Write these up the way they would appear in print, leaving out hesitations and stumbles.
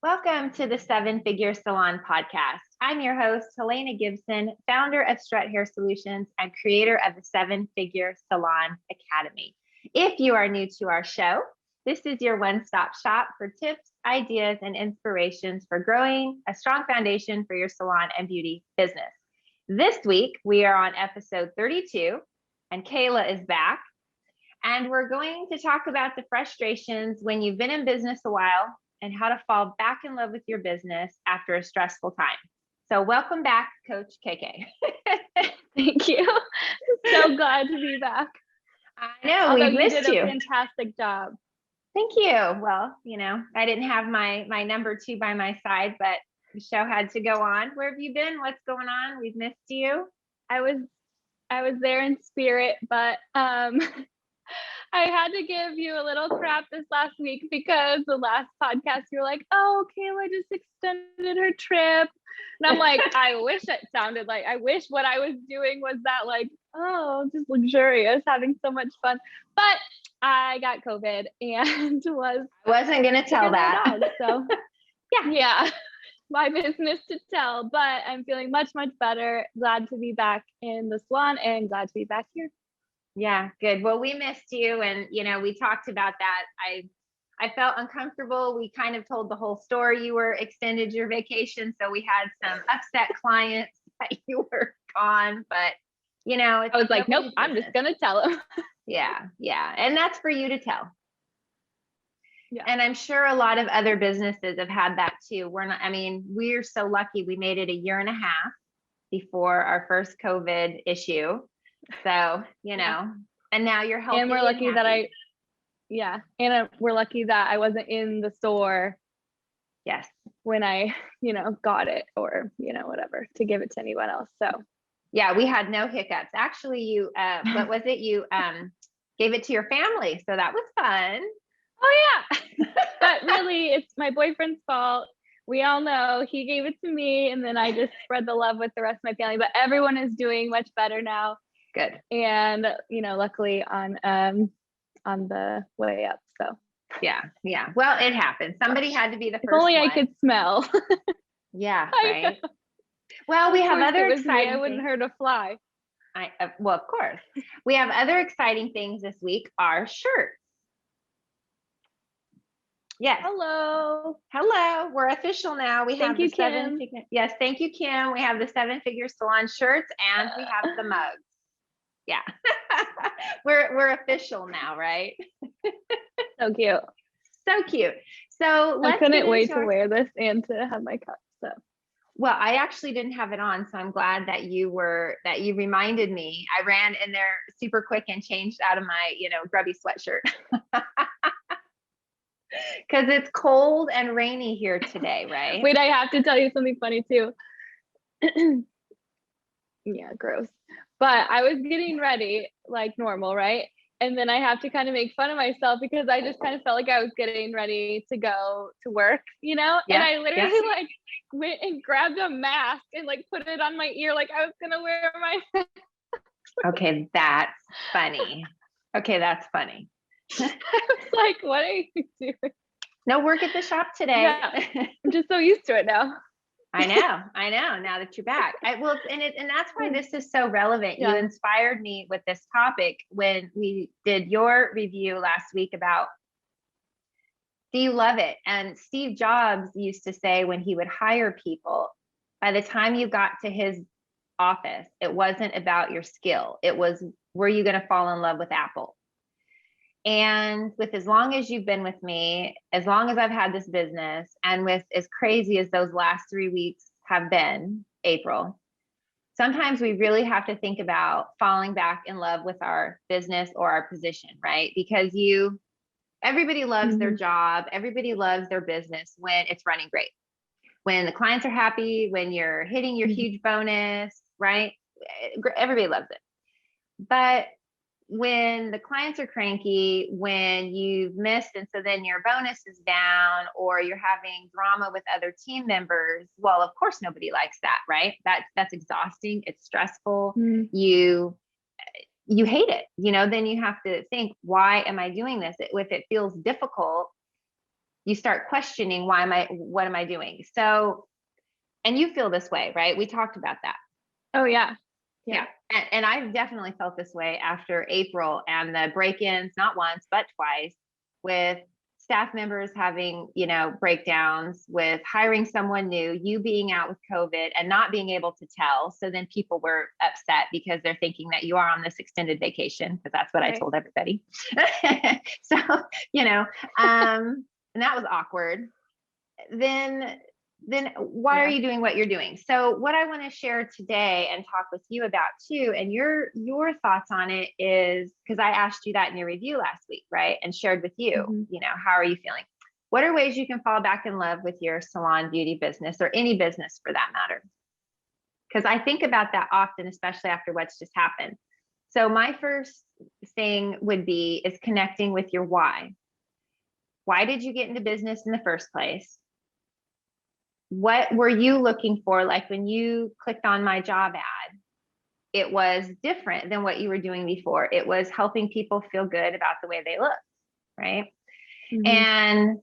Welcome to the Seven Figure Salon podcast. I'm your host, Helena Gibson, founder of Strut Hair Solutions and creator of the Seven Figure Salon Academy. If you are new to our show, this is your one-stop shop for tips, ideas, and inspirations for growing a strong foundation for your salon and beauty business. This week, we are on episode 32, and Kayla is back. And we're going to talk about the frustrations when you've been in business a while and how to fall back in love with your business after a stressful time. So welcome back, Coach KK. Thank you. So glad to be back. I know, we missed you. You did a fantastic job. Thank you. Well, I didn't have my number two by my side, but the show had to go on. Where have you been? What's going on? We've missed you. I was there in spirit, but I had to give you a little crap this last week because the last podcast you were like, oh, Kayla just extended her trip. And I'm like, I wish what I was doing was that like, oh, just luxurious, having so much fun. But I got COVID and wasn't going to tell that. So yeah, my business to tell, but I'm feeling much, much better. Glad to be back in the salon and glad to be back here. Yeah, good. Well, we missed you. And, we talked about that. I felt uncomfortable. We kind of told the whole story. You were extended your vacation. So we had some upset clients that you were gone, but I was like, nope, I'm just going to tell them. Yeah. And that's for you to tell. Yeah. And I'm sure a lot of other businesses have had that too. We're so lucky. We made it a year and a half before our first COVID issue. So, and now you're healthy. And we're lucky we're lucky that I wasn't in the store. Yes. When I, got it or, whatever to give it to anyone else. So yeah, we had no hiccups. Actually, you, what was it? You gave it to your family. So that was fun. Oh yeah. But really it's my boyfriend's fault. We all know he gave it to me and then I just spread the love with the rest of my family, but everyone is doing much better now. Good. And, luckily on the way up. So yeah. Well, it happened. Somebody had to be the first. If only one. I could smell. Yeah. Right. Well, we have other exciting. I wouldn't hurt a fly. Well, of course, we have other exciting things this week. Our shirts. Yes. Hello. We're official now. We have the seven. Yes. Thank you, Kim. We have the Seven Figure Salon shirts and we have the mugs. Yeah. we're official now, right? So cute. So I couldn't wait to wear this and to have my cup. So well, I actually didn't have it on, so I'm glad that you reminded me. I ran in there super quick and changed out of my, grubby sweatshirt. Because it's cold and rainy here today, right? Wait, I have to tell you something funny too. Yeah, gross. But I was getting ready like normal, right? And then I have to kind of make fun of myself because I just kind of felt like I was getting ready to go to work, Yeah, and I literally like went and grabbed a mask and like put it on my ear like I was gonna wear my Okay, that's funny. I was like, what are you doing? No work at the shop today. Yeah, I'm just so used to it now. I know. Now that you're back, and that's why this is so relevant. Yeah. You inspired me with this topic when we did your review last week about, do you love it? And Steve Jobs used to say when he would hire people, by the time you got to his office, it wasn't about your skill. It was, were you going to fall in love with Apple? And with as long as you've been with me, as long as I've had this business, and with as crazy as those last 3 weeks have been, April, sometimes we really have to think about falling back in love with our business or our position, right? Because everybody loves their job. Everybody loves their business when it's running great. When the clients are happy, when you're hitting your huge bonus, right? Everybody loves it. But when the clients are cranky, when you've missed, and so then your bonus is down, or you're having drama with other team members, well, of course, nobody likes that, right? That's exhausting. It's stressful. You hate it, then you have to think, why am I doing this? If it feels difficult, you start questioning, what am I doing? So, and you feel this way, right? We talked about that. Oh yeah. Yeah. And I've definitely felt this way after April and the break-ins, not once, but twice, with staff members having, breakdowns, with hiring someone new, you being out with COVID and not being able to tell. So then people were upset because they're thinking that you are on this extended vacation, because that's what I told everybody. So, and that was awkward. Then why are you doing what you're doing? So what I want to share today and talk with you about too, and your thoughts on it is, because I asked you that in your review last week, right? And shared with you, how are you feeling? What are ways you can fall back in love with your salon beauty business, or any business for that matter? Because I think about that often, especially after what's just happened. So my first thing is connecting with your why. Why did you get into business in the first place? What were you looking for? Like when you clicked on my job ad, it was different than what you were doing before. It was helping people feel good about the way they look, right? Mm-hmm. And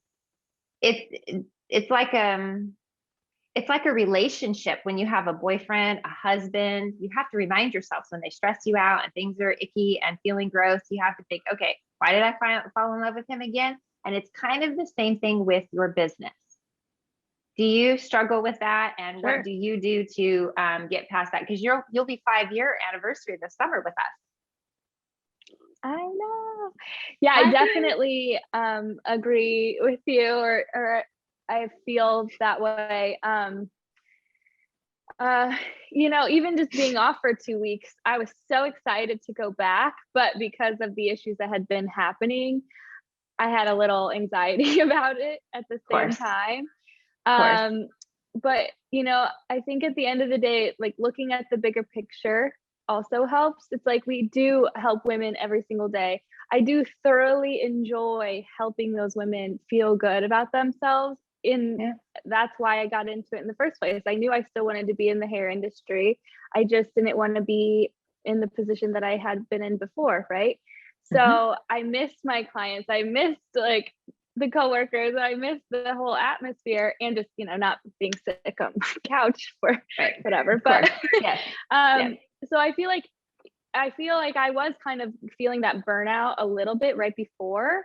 it's like a relationship. When you have a boyfriend, a husband, you have to remind yourself when they stress you out and things are icky and feeling gross, you have to think, okay, why did I fall in love with him again? And it's kind of the same thing with your business. Do you struggle with that? And what do you do to get past that? Because you'll be 5-year anniversary this summer with us. I know. Yeah, I definitely agree with you, or I feel that way. Even just being off for 2 weeks, I was so excited to go back, but because of the issues that had been happening, I had a little anxiety about it at the same time. But I think at the end of the day, like looking at the bigger picture also helps. It's like we do help women every single day. I do thoroughly enjoy helping those women feel good about themselves. That's why I got into it in the first place. I knew I still wanted to be in the hair industry. I just didn't want to be in the position that I had been in before, right? So I missed my clients. I missed like the coworkers. I missed the whole atmosphere, and just not being sick on my couch for whatever. But so I feel like I was kind of feeling that burnout a little bit right before.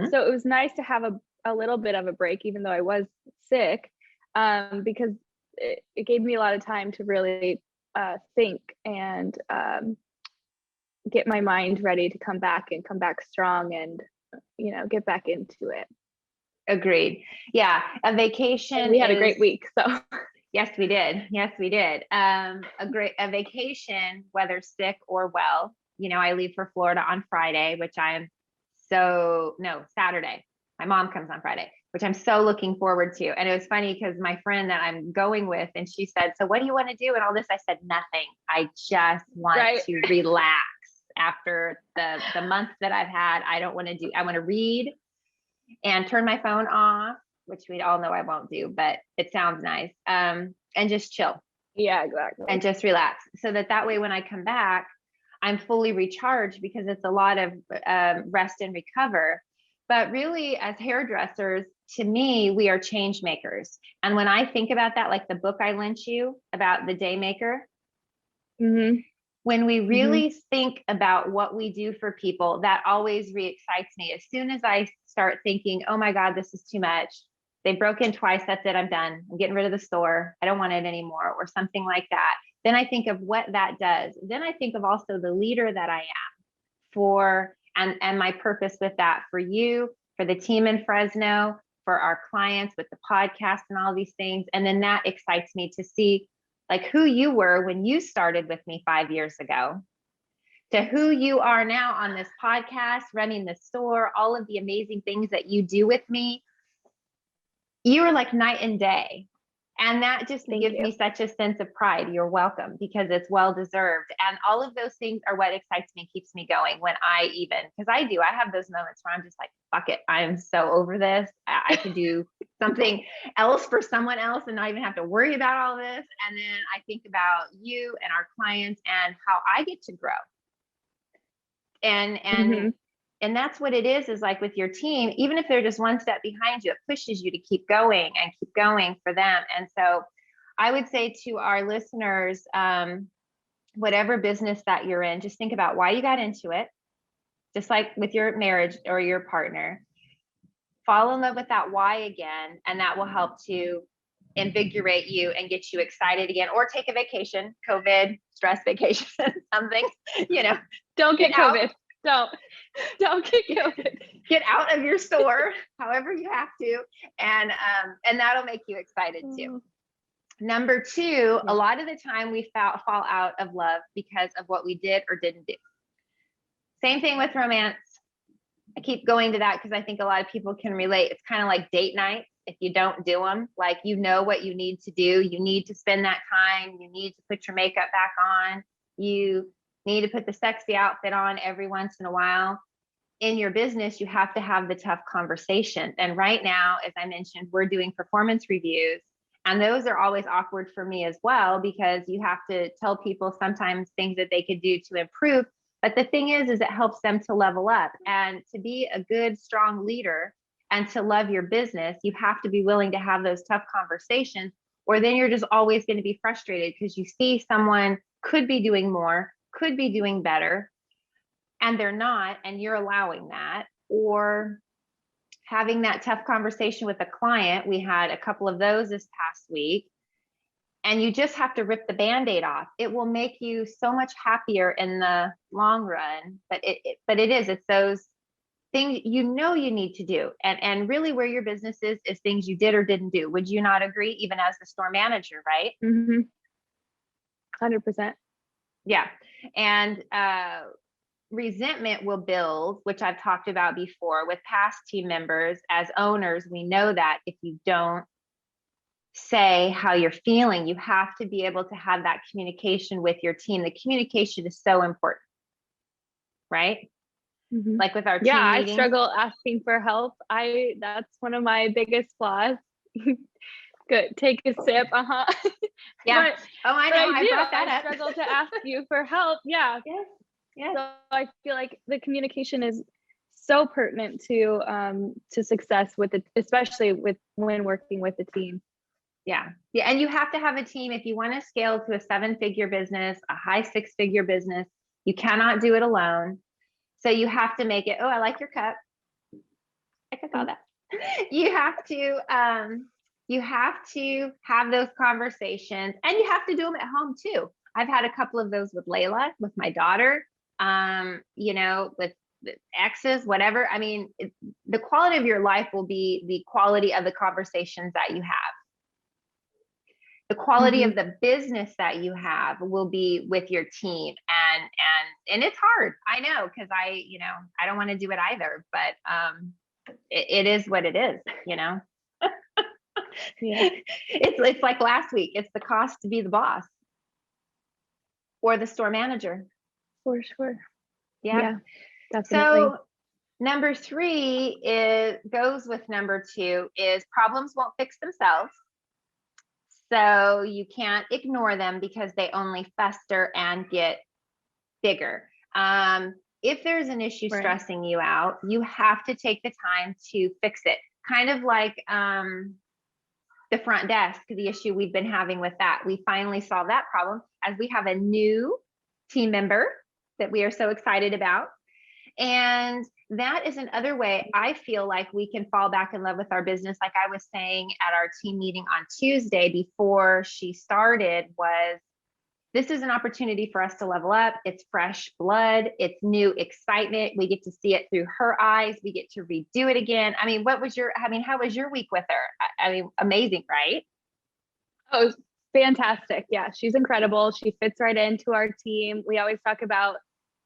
So it was nice to have a little bit of a break, even though I was sick, because it gave me a lot of time to really think and get my mind ready to come back strong and get back into it. Agreed. Yeah, a vacation. And we had a great week, so yes, we did. A vacation, whether sick or well. I leave for Florida on Friday, which Saturday. My mom comes on Friday, which I'm so looking forward to. And it was funny because my friend that I'm going with, and she said, "So what do you want to do?" And all this, I said, "Nothing. I just want to relax after the month that I've had. I want to read and turn my phone off," which we all know I won't do, but it sounds nice. And just chill. Yeah, exactly. And just relax. So that way, when I come back, I'm fully recharged, because it's a lot of rest and recover. But really, as hairdressers, to me, we are change makers. And when I think about that, like the book I lent you about the day maker, when we really think about what we do for people, that always re-excites me. As soon as I start thinking, oh my God, this is too much. They broke in twice. That's it. I'm done. I'm getting rid of the store. I don't want it anymore, or something like that. Then I think of what that does. Then I think of also the leader that I am and my purpose with that, for you, for the team in Fresno, for our clients with the podcast and all these things. And then that excites me to see like who you were when you started with me 5 years ago, to who you are now on this podcast, running the store, all of the amazing things that you do with me. You are like night and day. And that just gives me such a sense of pride. You're welcome, because it's well-deserved. And all of those things are what excites me, keeps me going when I have those moments where I'm just like, fuck it. I'm so over this. I can do something else for someone else and not even have to worry about all this. And then I think about you and our clients and how I get to grow. And And that's what it is like with your team, even if they're just one step behind you, it pushes you to keep going and keep going for them. And so I would say to our listeners, whatever business that you're in, just think about why you got into it. Just like with your marriage or your partner, fall in love with that why again, and that will help to invigorate you and get you excited again. Or take a vacation, COVID, stress vacation, something, Don't get COVID. Don't get COVID. Get out of your store, however you have to. And that'll make you excited too. Number two, a lot of the time we fall out of love because of what we did or didn't do. Same thing with romance. I keep going to that because I think a lot of people can relate. It's kind of like date nights. If you don't do them, like, what you need to do. You need to spend that time. You need to put your makeup back on. You need to put the sexy outfit on every once in a while. In your business, you have to have the tough conversation. And right now, as I mentioned, we're doing performance reviews. And those are always awkward for me as well, because you have to tell people sometimes things that they could do to improve. But the thing is it helps them to level up. And to be a good, strong leader and to love your business, you have to be willing to have those tough conversations, or then you're just always going to be frustrated because you see someone could be doing more, could be doing better, and they're not, and you're allowing that. Or having that tough conversation with a client. We had a couple of those this past week, and you just have to rip the Band-Aid off. It will make you so much happier in the long run, but it's those things you need to do. And really where your business is things you did or didn't do. Would you not agree, even as the store manager, right? 100%. Yeah. And resentment will build, which I've talked about before with past team members. As owners, we know that if you don't say how you're feeling, you have to be able to have that communication with your team. The communication is so important, right? Like with our team meetings. I struggle asking for help. That's one of my biggest flaws. Good. Take a sip. Yeah. I know. I brought that I up. struggle to ask you for help. Yeah. Yes. So I feel like the communication is so pertinent to success with it, especially when working with a team. Yeah. And you have to have a team. If you want to scale to a 7-figure business, a high 6-figure business, you cannot do it alone. So you have to make it. Oh, I like your cup. I saw that. You have to have those conversations, and you have to do them at home too. I've had a couple of those with Layla, with my daughter, with exes, whatever. I mean, the quality of your life will be the quality of the conversations that you have. The quality of the business that you have will be with your team. And it's hard. I know, because I don't want to do it either, but it is what it is, Yeah. It's like last week. It's the cost to be the boss or the store manager. For sure. Yeah, definitely. So number 3 goes with number 2 is problems won't fix themselves. So you can't ignore them because they only fester and get bigger. If there's an issue stressing you out, you have to take the time to fix it. Kind of like the front desk, the issue we've been having with that. We finally solved that problem as we have a new team member that we are so excited about. And that is another way I feel like we can fall back in love with our business. Like I was saying at our team meeting on Tuesday before she started, was this is an opportunity for us to level up. It's fresh blood. It's new excitement. We get to see it through her eyes. We get to redo it again. I mean, how was your week with her? I mean, amazing, right? Oh, it was fantastic. Yeah, she's incredible. She fits right into our team. We always talk about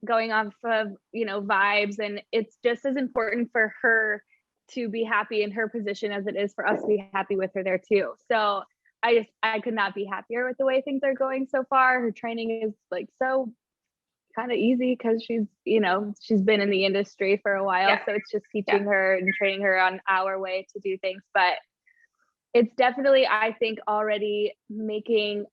going off of, vibes, and it's just as important for her to be happy in her position as it is for us to be happy with her there too. So I could not be happier with the way things are going so far. Her training is like so kind of easy because she's been in the industry for a while. Yeah. So it's just teaching her and training her on our way to do things. But it's definitely, I think, already making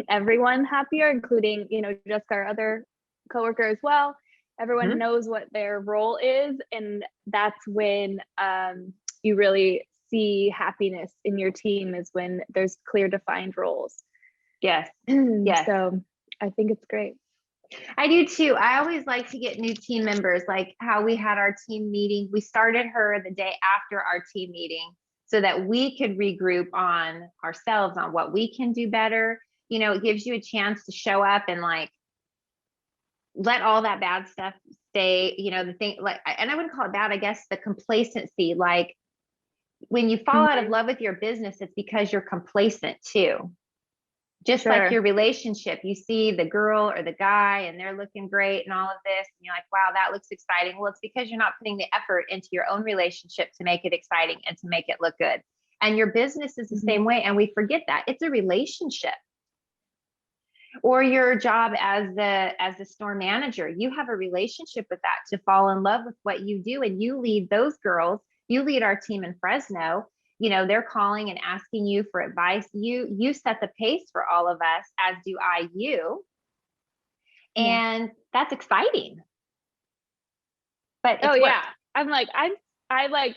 everyone happier, including, Jessica, our other coworker as well. Everyone knows what their role is, and that's when you really see happiness in your team, is when there's clear defined roles. Yes. Yes. So I think it's great. I do too. I always like to get new team members, like how we had our team meeting. We started her the day after our team meeting so that we could regroup on ourselves, on what we can do better. You know, it gives you a chance to show up and like let all that bad stuff stay, you know, the thing like, and I wouldn't call it bad, I guess, the complacency. Like when you fall out of love with your business, it's because you're complacent too. Just like your relationship, you see the girl or the guy and they're looking great and all of this, and you're like, wow, that looks exciting. Well, it's because you're not putting the effort into your own relationship to make it exciting and to make it look good. And your business is the same way. And we forget that it's a relationship. Or your job as the store manager, you have a relationship with that to fall in love with what you do. And you lead those girls, you lead our team in Fresno. You know, they're calling and asking you for advice. You set the pace for all of us, as do I you. And that's exciting. But it's I'm like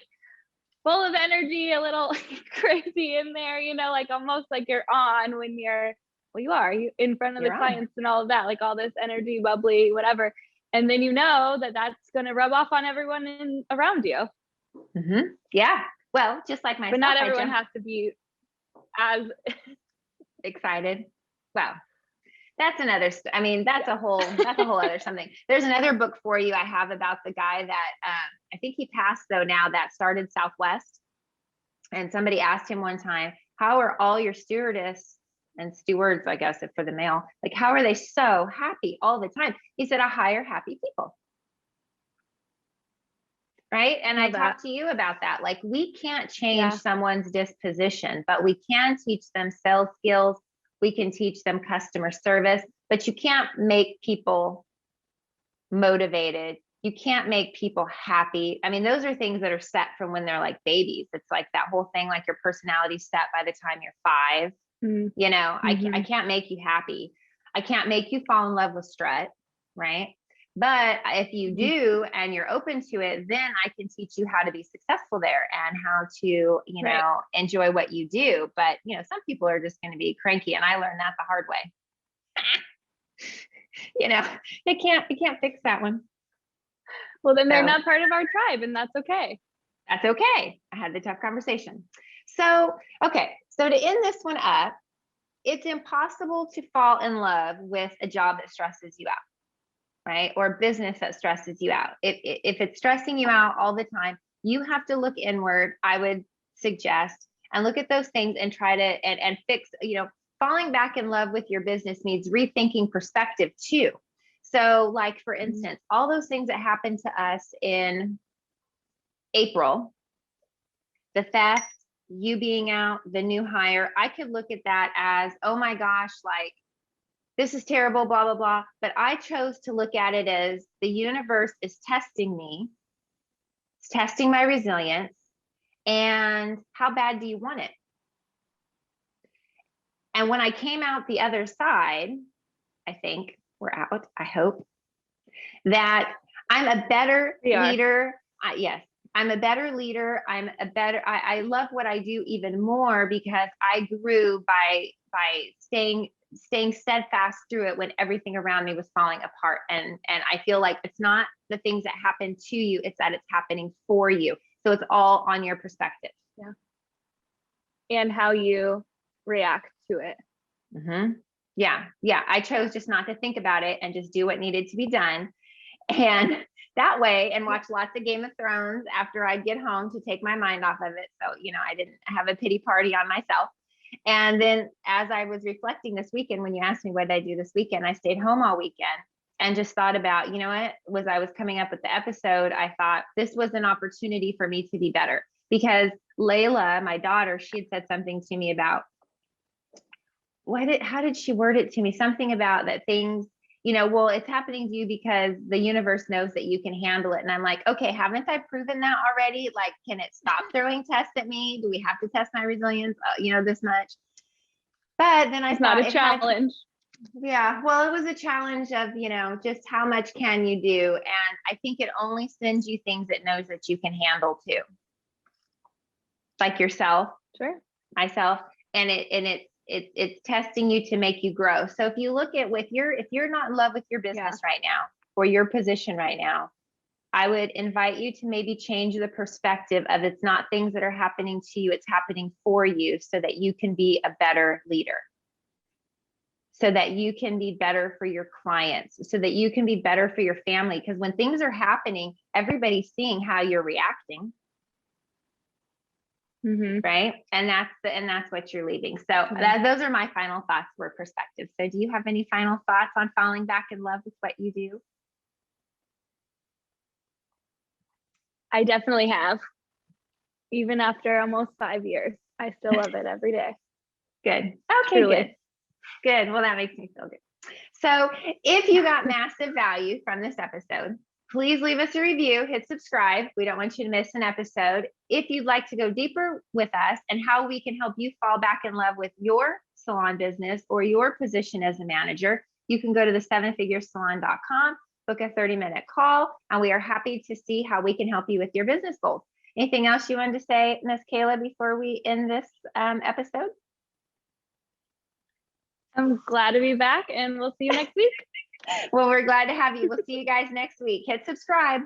full of energy, a little crazy in there, you know, like almost like you're on when you're in front of the clients and all of that, like all this energy, bubbly, whatever. And then you know that that's going to rub off on everyone around you. Yeah. Well, just like myself, but not everyone has to be as excited. Well, that's another. I mean, that's a whole other something. There's another book for you I have about the guy that I think he passed though now, that started Southwest. And somebody asked him one time, "How are all your stewardess and stewards, I guess, for the male, like how are they so happy all the time?" He said, "I hire happy people." Right. And I talked to you about that. Like we can't change someone's disposition, but we can teach them sales skills. We can teach them customer service, but you can't make people motivated. You can't make people happy. I mean, those are things that are set from when they're like babies. It's like that whole thing, like your personality set by the time you're 5. You know, I can't make you happy. I can't make you fall in love with strut. Right. But if you do, and you're open to it, then I can teach you how to be successful there and how to, you know, enjoy what you do. But, you know, some people are just going to be cranky, and I learned that the hard way. You know, they can't fix that one. Well, then they're not part of our tribe, and that's okay. That's okay. I had the tough conversation. So, okay. So to end this one up, it's impossible to fall in love with a job that stresses you out. Right? Or business that stresses you out. If it's stressing you out all the time, you have to look inward, I would suggest, and look at those things and try to, and fix, you know, falling back in love with your business means rethinking perspective too. So like, for instance, all those things that happened to us in April, the theft, you being out, the new hire, I could look at that as, oh my gosh, like, this is terrible, blah, blah, blah. But I chose to look at it as the universe is testing me. It's testing my resilience. And how bad do you want it? And when I came out the other side, I think we're out, I hope, that I'm a better leader. Yes, I'm a better leader. I love what I do even more because I grew by staying steadfast through it when everything around me was falling apart. And I feel like it's not the things that happen to you, it's that it's happening for you. So it's all on your perspective. Yeah. And how you react to it. Yeah. I chose just not to think about it and just do what needed to be done. And that way, and watch lots of Game of Thrones after I'd get home to take my mind off of it. So, you know, I didn't have a pity party on myself. And then as I was reflecting this weekend, when you asked me what did I do this weekend, I stayed home all weekend and just thought about, you know what, I was coming up with the episode, I thought this was an opportunity for me to be better. Because Layla, my daughter, she had said something to me about, how did she word it to me? Something about that things, you know, well, it's happening to you because the universe knows that you can handle it. And I'm like, okay, haven't I proven that already? Like, can it stop throwing tests at me? Do we have to test my resilience, you know, this much? But then it's not a challenge. Yeah, well, it was a challenge of, just how much can you do? And I think it only sends you things it knows that you can handle too. Like yourself, Sure. myself, and it's testing you to make you grow. So if you look at if you're not in love with your business right now or your position right now, I would invite you to maybe change the perspective of it's not things that are happening to you, it's happening for you so that you can be a better leader. So that you can be better for your clients, so that you can be better for your family. Because when things are happening, everybody's seeing how you're reacting. Right. And that's what you're leaving. So those are my final thoughts for perspective. So do you have any final thoughts on falling back in love with what you do? I definitely have. Even after almost 5 years, I still love it every day. Good. Okay, truly. Good. Well, that makes me feel good. So if you got massive value from this episode, please leave us a review, hit subscribe. We don't want you to miss an episode. If you'd like to go deeper with us and how we can help you fall back in love with your salon business or your position as a manager, you can go to the sevenfiguresalon.com, book a 30-minute call, and we are happy to see how we can help you with your business goals. Anything else you wanted to say, Ms. Kayla, before we end this episode? I'm glad to be back, and we'll see you next week. Well, we're glad to have you. We'll see you guys next week. Hit subscribe.